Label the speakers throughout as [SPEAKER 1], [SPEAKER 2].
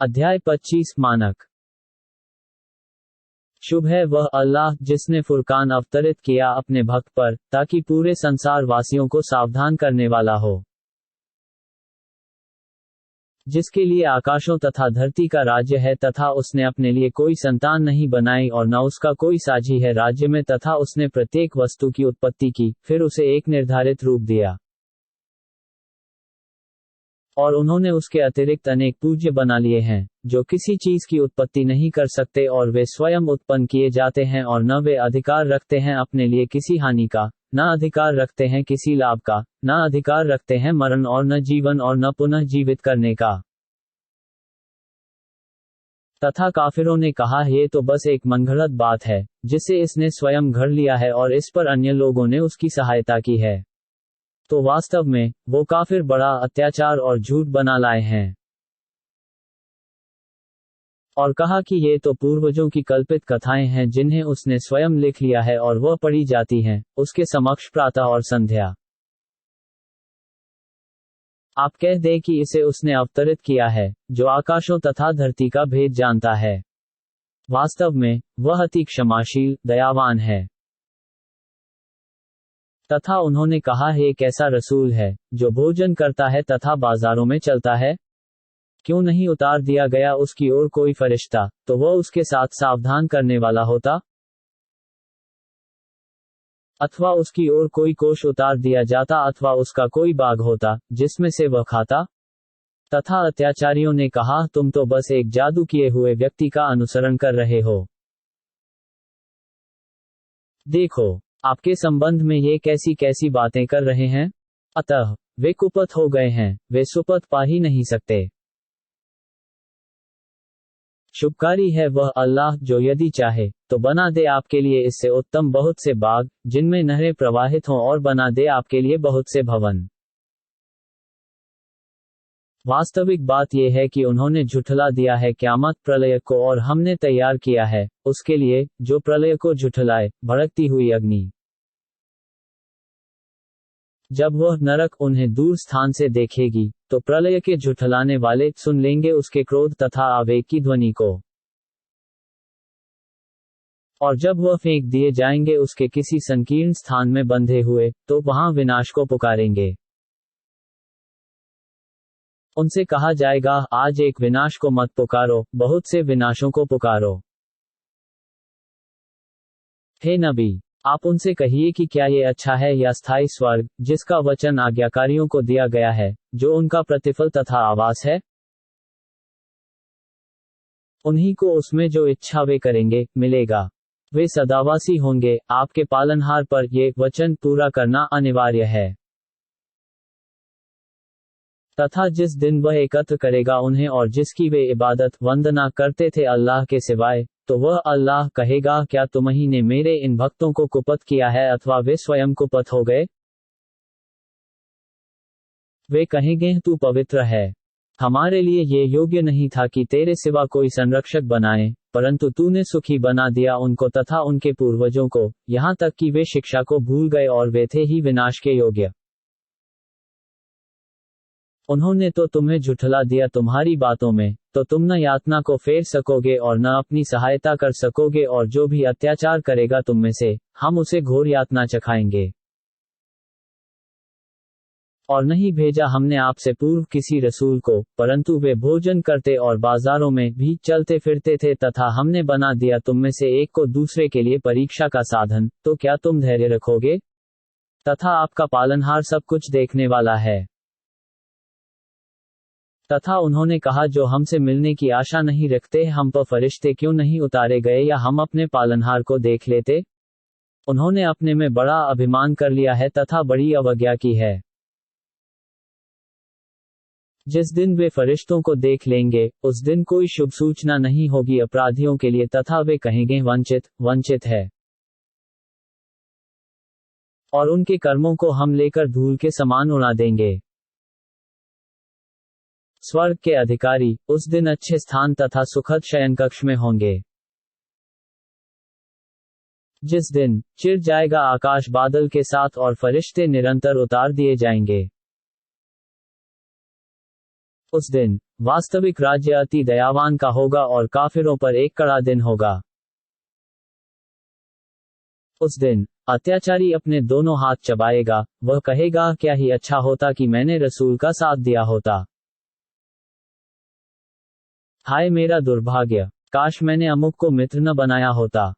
[SPEAKER 1] अध्याय 25 मानक। शुभ है वह अल्लाह जिसने फुरकान अवतरित किया अपने भक्त पर, ताकि पूरे संसार वासियों को सावधान करने वाला हो। जिसके लिए आकाशों तथा धरती का राज्य है तथा उसने अपने लिए कोई संतान नहीं बनाई और न उसका कोई साझी है राज्य में, तथा उसने प्रत्येक वस्तु की उत्पत्ति की, फिर उसे एक निर्धारित रूप दिया। और उन्होंने उसके अतिरिक्त अनेक पूज्य बना लिए हैं, जो किसी चीज की उत्पत्ति नहीं कर सकते और वे स्वयं उत्पन्न किए जाते हैं, और न वे अधिकार रखते हैं अपने लिए किसी हानि का, न अधिकार रखते हैं किसी लाभ का, न अधिकार रखते हैं मरण और न जीवन और न पुनः जीवित करने का। तथा काफिरों ने कहा ये तो बस एक मनगढ़ंत बात है, जिसे इसने स्वयं घड़ लिया है और इस पर अन्य लोगों ने उसकी सहायता की है। तो वास्तव में वो काफिर बड़ा अत्याचार और झूठ बना लाए हैं। और कहा कि ये तो पूर्वजों की कल्पित कथाएं हैं जिन्हें उसने स्वयं लिख लिया है और वह पढ़ी जाती हैं उसके समक्ष प्रातः और संध्या। आप कह दे कि इसे उसने अवतरित किया है, जो आकाशों तथा धरती का भेद जानता है। वास्तव में वह अति क्षमाशील दयावान है। तथा उन्होंने है एक ऐसा रसूल है जो भोजन करता है तथा बाजारों में चलता है। क्यों नहीं उतार दिया गया उसकी ओर कोई फरिश्ता, तो वह उसके साथ सावधान करने वाला होता। अथवा उसकी ओर कोई कोष उतार दिया जाता, अथवा उसका कोई बाग होता जिसमें से वह खाता। तथा अत्याचारियों ने कहा तुम तो बस एक जादू किए हुए व्यक्ति का अनुसरण कर रहे हो। देखो आपके संबंध में ये कैसी कैसी बातें कर रहे हैं। अतः वे कुपथ हो गए हैं, वे सुपथ पा ही नहीं सकते। शुभकारी है वह अल्लाह जो यदि चाहे तो बना दे आपके लिए इससे उत्तम बहुत से बाग जिनमें नहरें प्रवाहित हों, और बना दे आपके लिए बहुत से भवन। वास्तविक बात यह है कि उन्होंने झुठला दिया है क़यामत प्रलय को, और हमने तैयार किया है उसके लिए जो प्रलय को झुठलाए भड़कती हुई अग्नि। जब वह नरक उन्हें दूर स्थान से देखेगी, तो प्रलय के झुठलाने वाले सुन लेंगे उसके क्रोध तथा आवेग की ध्वनि को। और जब वह फेंक दिए जाएंगे उसके किसी संकीर्ण स्थान में बंधे हुए, तो वहां विनाश को पुकारेंगे। उनसे कहा जाएगा आज एक विनाश को मत पुकारो, बहुत से विनाशों को पुकारो। हे नबी, आप उनसे कहिए कि क्या ये अच्छा है या स्थायी स्वर्ग, जिसका वचन आज्ञाकारियों को दिया गया है, जो उनका प्रतिफल तथा आवास है। उन्हीं को उसमें जो इच्छा वे करेंगे मिलेगा। वे सदावासी होंगे। आपके पालनहार पर ये वचन पूरा करना अनिवार्य है। तथा जिस दिन वह एकत्र करेगा उन्हें और जिसकी वे इबादत वंदना करते थे अल्लाह के सिवाय, तो वह अल्लाह कहेगा क्या तुम्ही ने मेरे इन भक्तों को कुपथ किया है, अथवा वे स्वयं कुपथ हो गए। वे कहेंगे तू पवित्र है, हमारे लिए ये योग्य नहीं था कि तेरे सिवा कोई संरक्षक बनाए, परंतु तूने सुखी बना दिया उनको तथा उनके पूर्वजों को, यहाँ तक कि वे शिक्षा को भूल गए और वे थे ही विनाश के योग्य। उन्होंने तो तुम्हें झुठला दिया तुम्हारी बातों में, तो तुम न यातना को फेर सकोगे और न अपनी सहायता कर सकोगे, और जो भी अत्याचार करेगा तुम में से, हम उसे घोर यातना चखाएंगे। और नहीं भेजा हमने आपसे पूर्व किसी रसूल को, परंतु वे भोजन करते और बाजारों में भी चलते फिरते थे, तथा हमने बना दिया तुम में से एक को दूसरे के लिए परीक्षा का साधन, तो क्या तुम धैर्य रखोगे। तथा आपका पालनहार सब कुछ देखने वाला है। तथा उन्होंने कहा जो हमसे मिलने की आशा नहीं रखते हम पर फरिश्ते क्यों नहीं उतारे गए, या हम अपने पालनहार को देख लेते। उन्होंने अपने में बड़ा अभिमान कर लिया है तथा बड़ी अवज्ञा की है। जिस दिन वे फरिश्तों को देख लेंगे, उस दिन कोई शुभ सूचना नहीं होगी अपराधियों के लिए, तथा वे कहेंगे वंचित वंचित है। और उनके कर्मों को हम लेकर धूल के समान उड़ा देंगे। स्वर्ग के अधिकारी उस दिन अच्छे स्थान तथा सुखद शयन कक्ष में होंगे। जिस दिन चिर जाएगा आकाश बादल के साथ और फरिश्ते निरंतर उतार दिए जाएंगे। उस दिन वास्तविक राज्य अति दयावान का होगा और काफिरों पर एक कड़ा दिन होगा। उस दिन अत्याचारी अपने दोनों हाथ चबाएगा, वह कहेगा क्या ही अच्छा होता कि मैंने रसूल का साथ दिया होता। हाय मेरा दुर्भाग्य, काश मैंने अमुक को मित्र न बनाया होता।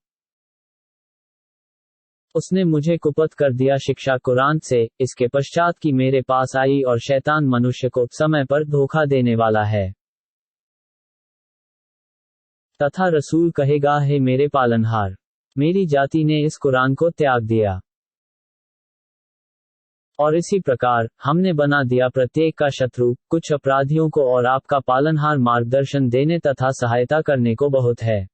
[SPEAKER 1] उसने मुझे कुपथ कर दिया शिक्षा कुरान से, इसके पश्चात कि मेरे पास आई, और शैतान मनुष्य को समय पर धोखा देने वाला है। तथा रसूल कहेगा हे मेरे पालनहार, मेरी जाति ने इस कुरान को त्याग दिया। और इसी प्रकार हमने बना दिया प्रत्येक का शत्रु कुछ अपराधियों को, और आपका पालनहार मार्गदर्शन देने तथा सहायता करने को बहुत है।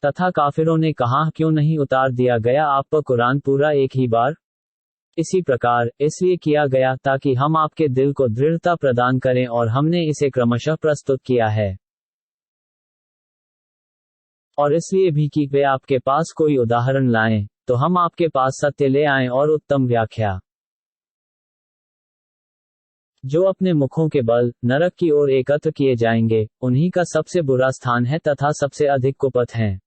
[SPEAKER 1] तथा काफिरों ने कहा क्यों नहीं उतार दिया गया आप पर कुरान पूरा एक ही बार। इसी प्रकार इसलिए किया गया ताकि हम आपके दिल को दृढ़ता प्रदान करें, और हमने इसे क्रमशः प्रस्तुत किया है। और इसलिए भी कि वे आपके पास कोई उदाहरण लाएं, तो हम आपके पास सत्य ले आएं और उत्तम व्याख्या। जो अपने मुखों के बल नरक की ओर एकत्र किए जाएंगे, उन्हीं का सबसे बुरा स्थान है तथा सबसे अधिक कुपथ हैं।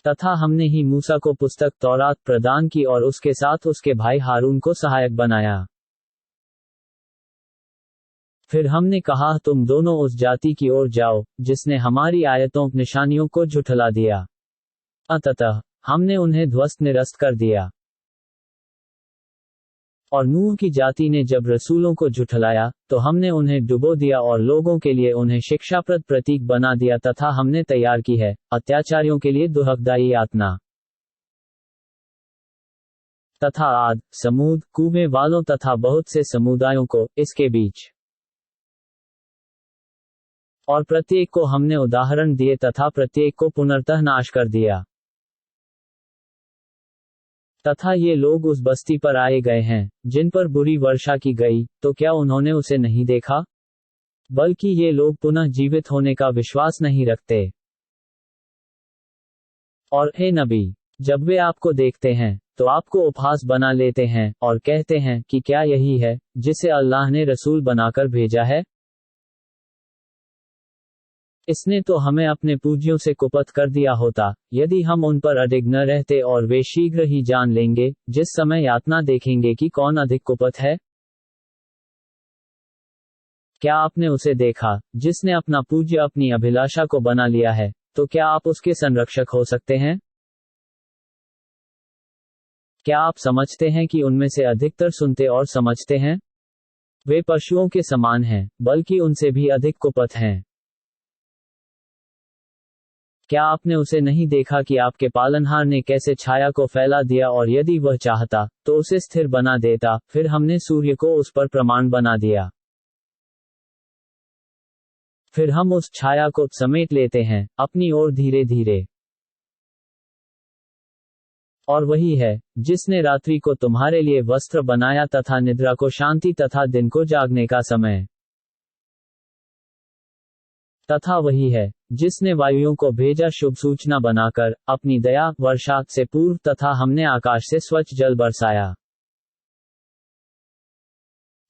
[SPEAKER 1] तथा हमने ही मूसा को पुस्तक तौरात प्रदान की और उसके साथ उसके भाई हारून को सहायक बनाया। फिर हमने कहा तुम दोनों उस जाति की ओर जाओ जिसने हमारी आयतों निशानियों को झुठला दिया, अतः हमने उन्हें ध्वस्त निरस्त कर दिया। और नूह की जाति ने जब रसूलों को झुठलाया, तो हमने उन्हें डुबो दिया और लोगों के लिए उन्हें शिक्षाप्रद प्रतीक बना दिया, तथा हमने तैयार की है अत्याचारियों के लिए दुहकदायी यातना। तथा आद, समूद, कूबे वालों तथा बहुत से समुदायों को इसके बीच, और प्रत्येक को हमने उदाहरण दिए तथा प्रत्येक को पुनर्तः नाश कर दिया। तथा ये लोग उस बस्ती पर आए गए हैं जिन पर बुरी वर्षा की गई, तो क्या उन्होंने उसे नहीं देखा? बल्कि ये लोग पुनः जीवित होने का विश्वास नहीं रखते। और हे नबी, जब वे आपको देखते हैं तो आपको उपहास बना लेते हैं और कहते हैं कि क्या यही है जिसे अल्लाह ने रसूल बनाकर भेजा है? इसने तो हमें अपने पूज्यों से कुपथ कर दिया होता, यदि हम उन पर अडिग न रहते, और वे शीघ्र ही जान लेंगे जिस समय यातना देखेंगे कि कौन अधिक कुपथ है। क्या आपने उसे देखा जिसने अपना पूज्य अपनी अभिलाषा को बना लिया है? तो क्या आप उसके संरक्षक हो सकते हैं? क्या आप समझते हैं कि उनमें से अधिकतर सुनते और समझते हैं? वे पशुओं के समान हैं, बल्कि उनसे भी अधिक कुपथ हैं। क्या आपने उसे नहीं देखा कि आपके पालनहार ने कैसे छाया को फैला दिया, और यदि वह चाहता तो उसे स्थिर बना देता, फिर हमने सूर्य को उस पर प्रमाण बना दिया। फिर हम उस छाया को समेट लेते हैं अपनी ओर धीरे धीरे। और वही है जिसने रात्रि को तुम्हारे लिए वस्त्र बनाया तथा निद्रा को शांति तथा दिन को जागने का समय। तथा वही है जिसने वायुओं को भेजा शुभ सूचना बनाकर अपनी दया वर्षा से पूर्व, तथा हमने आकाश से स्वच्छ जल बरसाया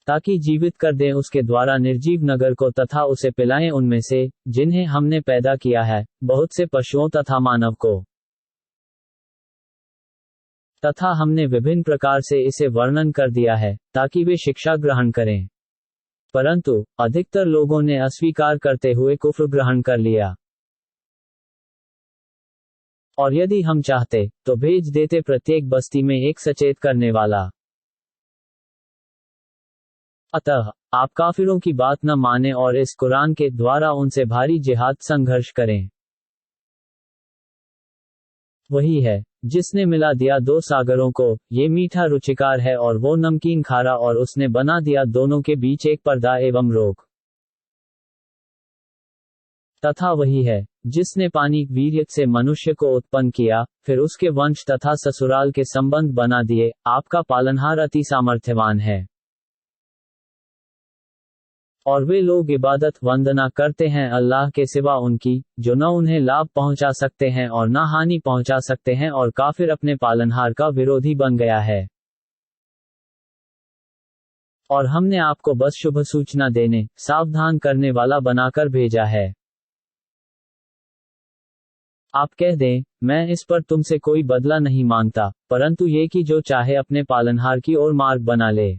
[SPEAKER 1] ताकि जीवित कर दें उसके द्वारा निर्जीव नगर को, तथा उसे पिलाएं उनमें से जिन्हें हमने पैदा किया है, बहुत से पशुओं तथा मानव को। तथा हमने विभिन्न प्रकार से इसे वर्णन कर दिया है ताकि वे शिक्षा ग्रहण करें। परंतु अधिकतर लोगों ने अस्वीकार करते हुए कुफ्र ग्रहण कर लिया। और यदि हम चाहते तो भेज देते प्रत्येक बस्ती में एक सचेत करने वाला। अतः आप काफिरों की बात न माने और इस कुरान के द्वारा उनसे भारी जिहाद संघर्ष करें। वही है जिसने मिला दिया दो सागरों को, ये मीठा रुचिकार है और वो नमकीन खारा, और उसने बना दिया दोनों के बीच एक पर्दा एवं रोक। तथा वही है जिसने पानी वीर्यक से मनुष्य को उत्पन्न किया, फिर उसके वंश तथा ससुराल के संबंध बना दिए। आपका पालनहार अति सामर्थ्यवान है। और वे लोग इबादत वंदना करते हैं अल्लाह के सिवा उनकी, जो न उन्हें लाभ पहुंचा सकते हैं और न हानि पहुंचा सकते हैं, और काफिर अपने पालनहार का विरोधी बन गया है। और हमने आपको बस शुभ सूचना देने, सावधान करने वाला बनाकर भेजा है। आप कह दें, मैं इस पर तुमसे कोई बदला नहीं मांगता, परंतु ये कि जो चाहे अपने पालनहार की ओर मार्ग बना ले।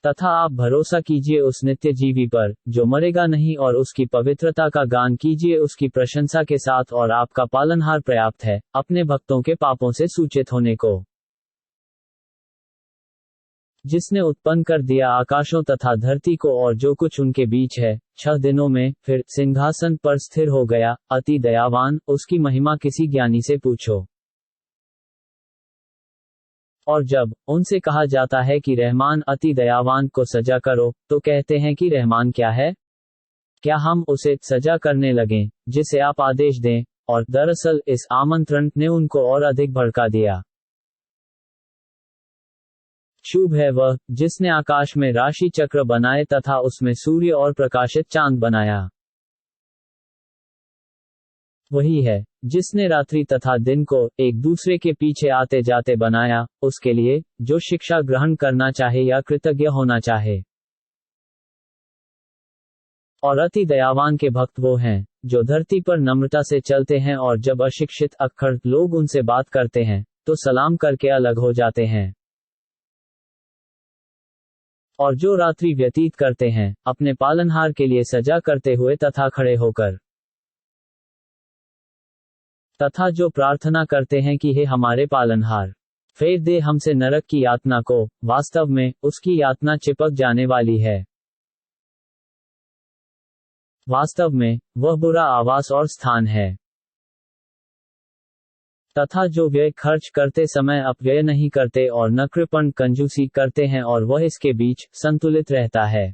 [SPEAKER 1] तथा आप भरोसा कीजिए उस नित्य जीवी पर, जो मरेगा नहीं, और उसकी पवित्रता का गान कीजिए उसकी प्रशंसा के साथ, और आपका पालनहार पर्याप्त है, अपने भक्तों के पापों से सूचित होने को। जिसने उत्पन्न कर दिया आकाशों तथा धरती को और जो कुछ उनके बीच है, 6 दिनों में, फिर सिंहासन पर स्थिर हो गया, अति दयावान, उसकी महिमा किसी ज्ञानी से पूछो। और जब उनसे कहा जाता है कि रहमान अति दयावान को सजा करो, तो कहते हैं कि रहमान क्या है? क्या हम उसे सजा करने लगें, जिसे आप आदेश दें? और दरअसल इस आमंत्रण ने उनको और अधिक भड़का दिया। शुभ है वह, जिसने आकाश में राशि चक्र बनाए तथा उसमें सूर्य और प्रकाशित चांद बनाया। वही है, जिसने रात्रि तथा दिन को एक दूसरे के पीछे आते जाते बनाया, उसके लिए, जो शिक्षा ग्रहण करना चाहे या कृतज्ञ होना चाहे। और अति दयावान के भक्त वो हैं, जो धरती पर नम्रता से चलते हैं, और जब अशिक्षित अक्खड़ लोग उनसे बात करते हैं, तो सलाम करके अलग हो जाते हैं। और जो रात्रि व्यतीत करते हैं, अपने पालनहार के लिए सजा करते हुए तथा खड़े होकर। तथा जो प्रार्थना करते हैं कि हे हमारे पालनहार, फेर दे हमसे नरक की यातना को, वास्तव में, उसकी यातना चिपक जाने वाली है। वास्तव में, वह बुरा आवास और स्थान है। तथा जो व्यय खर्च करते समय अपव्यय नहीं करते और न कृपण कंजूसी करते हैं, और वह इसके बीच संतुलित रहता है।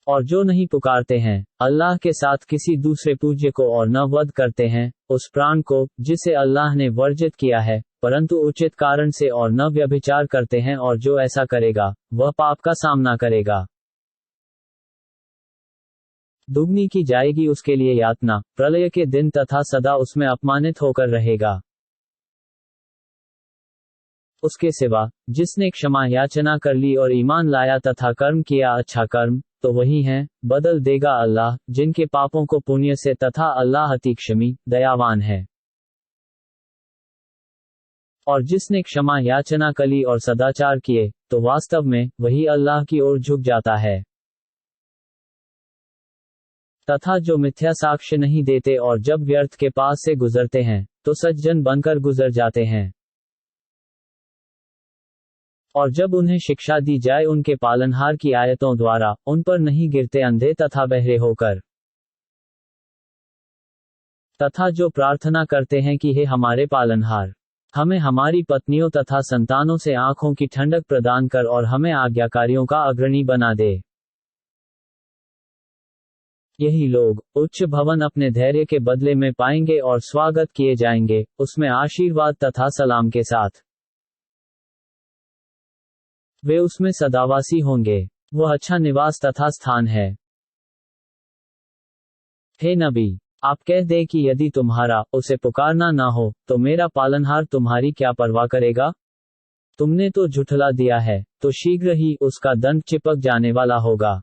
[SPEAKER 1] और जो नहीं पुकारते हैं अल्लाह के साथ किसी दूसरे पूज्य को, और न वध करते हैं उस प्राण को जिसे अल्लाह ने वर्जित किया है, परंतु उचित कारण से, और न व्यभिचार करते हैं, और जो ऐसा करेगा वह पाप का सामना करेगा। दुगनी की जाएगी उसके लिए यातना, प्रलय के दिन, तथा सदा उसमें अपमानित होकर रहेगा। उसके सिवा, जिसने क्षमा याचना कर ली और ईमान लाया तथा कर्म किया अच्छा कर्म, तो वही हैं, बदल देगा अल्लाह जिनके पापों को पुण्य से, तथा अल्लाह अति क्षमी, दयावान है। और जिसने क्षमा याचना कली और सदाचार किए, तो वास्तव में वही अल्लाह की ओर झुक जाता है। तथा जो मिथ्या साक्ष्य नहीं देते, और जब व्यर्थ के पास से गुजरते हैं, तो सज्जन बनकर गुजर जाते हैं। और जब उन्हें शिक्षा दी जाए उनके पालनहार की आयतों द्वारा, उन पर नहीं गिरते अंधे तथा बहरे होकर। तथा जो प्रार्थना करते हैं कि हे हमारे पालनहार, हमें हमारी पत्नियों तथा संतानों से आंखों की ठंडक प्रदान कर, और हमें आज्ञाकारियों का अग्रणी बना दे। यही लोग उच्च भवन अपने धैर्य के बदले में पाएंगे, और स्वागत किए जाएंगे उसमें आशीर्वाद तथा सलाम के साथ। वे उसमें सदावासी होंगे। वह अच्छा निवास तथा स्थान है। हे नबी, आप कह दे कि यदि तुम्हारा उसे पुकारना ना हो, तो मेरा पालनहार तुम्हारी क्या परवाह करेगा? तुमने तो झुठला दिया है, तो शीघ्र ही उसका दंड चिपक जाने वाला होगा।